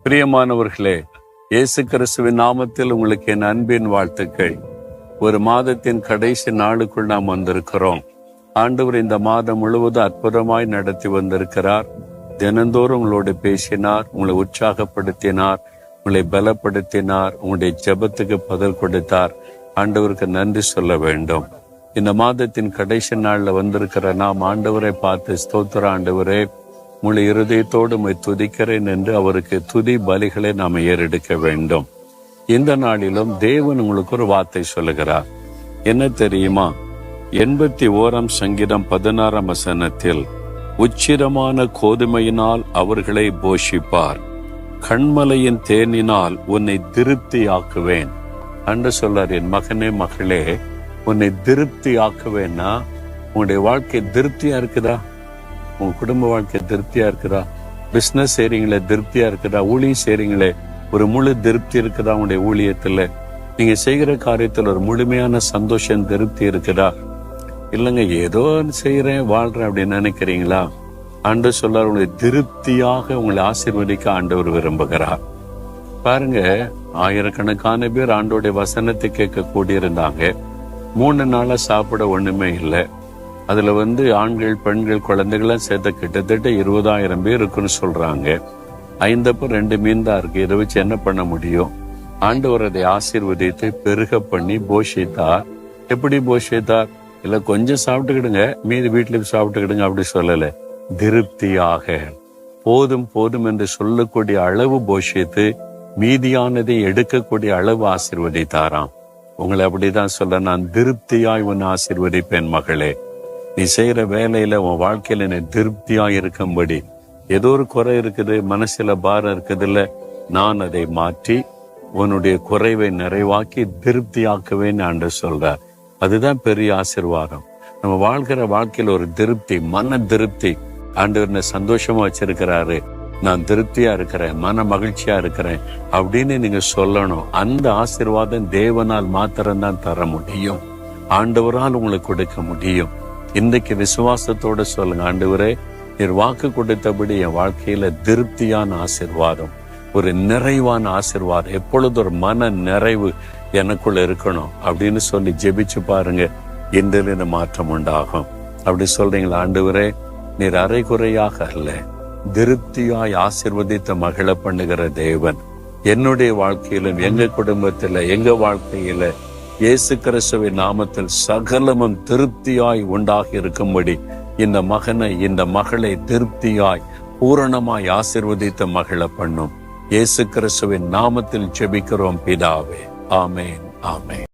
பிரியமானவர்களே, இயேசு கிறிஸ்துவின் நாமத்தில் உங்களுக்கு என் அன்பின் வாழ்த்துக்கள். ஒரு மாதத்தின் கடைசி நாளுக்குள் நாம் வந்திருக்கிறோம். ஆண்டவர் இந்த மாதம் முழுவதும் அற்புதமாய் நடத்தி வந்திருக்கிறார். தினந்தோறும் உங்களோடு பேசினார், உங்களை உற்சாகப்படுத்தினார், உங்களை பலப்படுத்தினார், உங்களுடைய ஜெபத்துக்கு பதில் கொடுத்தார். ஆண்டவருக்கு நன்றி சொல்ல வேண்டும். இந்த மாதத்தின் கடைசி நாள்ல வந்திருக்கிற நாம் ஆண்டவரை பார்த்து, ஸ்தோத்திர ஆண்டவரே, முழு இருதயத்தோடு துதிக்கிறேன் என்று அவருக்கு துதி பலிகளை நாம் ஏறெடுக்க வேண்டும். இந்த நாளிலும் தேவன் உங்களுக்கு ஒரு வார்த்தை சொல்லுகிறார். என்ன தெரியுமா? 81 சங்கீதம் 16 வசனத்தில், உச்சிரமான கோதுமையினால் அவர்களை போஷிப்பார், கண்மலையின் தேனினால் உன்னை திருப்தி ஆக்குவேன் என்று சொல்றார். என் மகனே, மகளே, உன்னை திருப்தி ஆக்குவேன்னா உன்னுடைய வாழ்க்கை திருப்தியா இருக்குதா? உங்க குடும்ப வாழ்க்கை திருப்தியா இருக்குதா? பிசினஸ் செய்றீங்களே திருப்தியா இருக்குதா? ஊழியம் செய்றீங்களே ஒரு முழு திருப்தி இருக்குதா? உங்களுடைய ஊழியத்துல நீங்க செய்கிற காரியத்துல ஒரு முழுமையான சந்தோஷம் திருப்தி இருக்குதா? இல்லைங்க, ஏதோ செய்யறேன் வாழ்றேன் அப்படின்னு நினைக்கிறீங்களா? ஆண்டவர் சொல்றார், உங்களை திருப்தியாக உங்களை ஆசீர்வதிக்க ஆண்டவர் விரும்புகிறார். பாருங்க, ஆயிரக்கணக்கான பேர் ஆண்டோடைய வசனத்தை கேட்க கூடியிருந்தாங்க. 3 நாளா சாப்பிட ஒண்ணுமே இல்லை. அதுல ஆண்கள், பெண்கள், குழந்தைகள்லாம் சேர்த்த கிட்டத்தட்ட 20,000 பேர் இருக்குன்னு சொல்றாங்க. 5 அப்பம் 2 மீன் தான் இருக்கு. இதை வச்சு என்ன பண்ண முடியும்? ஆண்டவர் அதை ஆசீர்வதித்து பெருக பண்ணி போஷித்தார். எப்படி போஷித்தார்? இல்ல கொஞ்சம் சாப்பிட்டுக்கிடுங்க, மீதி வீட்டுல சாப்பிட்டுக்கிடுங்க அப்படி சொல்லல. திருப்தியாக போதும் போதும் என்று சொல்லக்கூடிய அளவு போஷித்து மீதியானதை எடுக்கக்கூடிய அளவு ஆசீர்வதித்தாராம். உங்களை அப்படிதான் சொல்ல, நான் திருப்தியாய் உன்னை ஆசீர்வதிப்பேன் மகளே. நீ செய்யற வேலையில உன் வாழ்க்கையில நீ திருப்தியா இருக்கும்படி, ஏதோ ஒரு குறை இருக்குது, மனசுல பாரம் இருக்குது இல்ல, நான் அதை மாற்றி உன்னுடைய குறைவை நிறைவாக்கி திருப்தியாக்குவேன் ஆண்டு சொல்ற. அதுதான் பெரிய ஆசீர்வாதம். நம்ம வாழ்கிற வாழ்க்கையில ஒரு திருப்தி, மன திருப்தி. ஆண்டவர் சந்தோஷமா வச்சிருக்கிறாரு, நான் திருப்தியா இருக்கிறேன், மன மகிழ்ச்சியா இருக்கிறேன் அப்படின்னு நீங்க சொல்லணும். அந்த ஆசீர்வாதம் தேவனால் மாத்திரம்தான் தர முடியும், ஆண்டவரால் உங்களுக்கு கொடுக்க முடியும். இன்றைக்கு விசுவாசத்தோட சொல்லுங்க, ஆண்டவரே, நீர் வாக்கு கொடுத்தபடி என் வாழ்க்கையில திருப்தியான ஆசீர்வாதம், ஒரு நிறைவான ஆசீர்வாதம், எப்பொழுது ஒரு மன நிறைவு எனக்குள்ள இருக்கணும் அப்படின்னு சொல்லி ஜெபிச்சு பாருங்க. இன்றிலிருந்து மாற்றம் உண்டாகும். அப்படி சொல்றீங்களா? ஆண்டவரே, நீர் அரைகுறையாக அல்ல, திருப்தியாய் ஆசீர்வதித்த மகிழ பண்ணுகிற தேவன், என்னுடைய வாழ்க்கையிலும் எங்க குடும்பத்துல எங்க வாழ்க்கையில இயேசு கிறிஸ்துவின் நாமத்தில் சகலமும் திருப்தியாய் உண்டாகி இருக்கும்படி இந்த மகனை, இந்த மகளை திருப்தியாய் பூரணமாய் ஆசீர்வதித்த மகிழ பண்ணும். இயேசு கிறிஸ்துவின் நாமத்தில் ஜெபிக்கிறோம் பிதாவே. ஆமேன், ஆமேன்.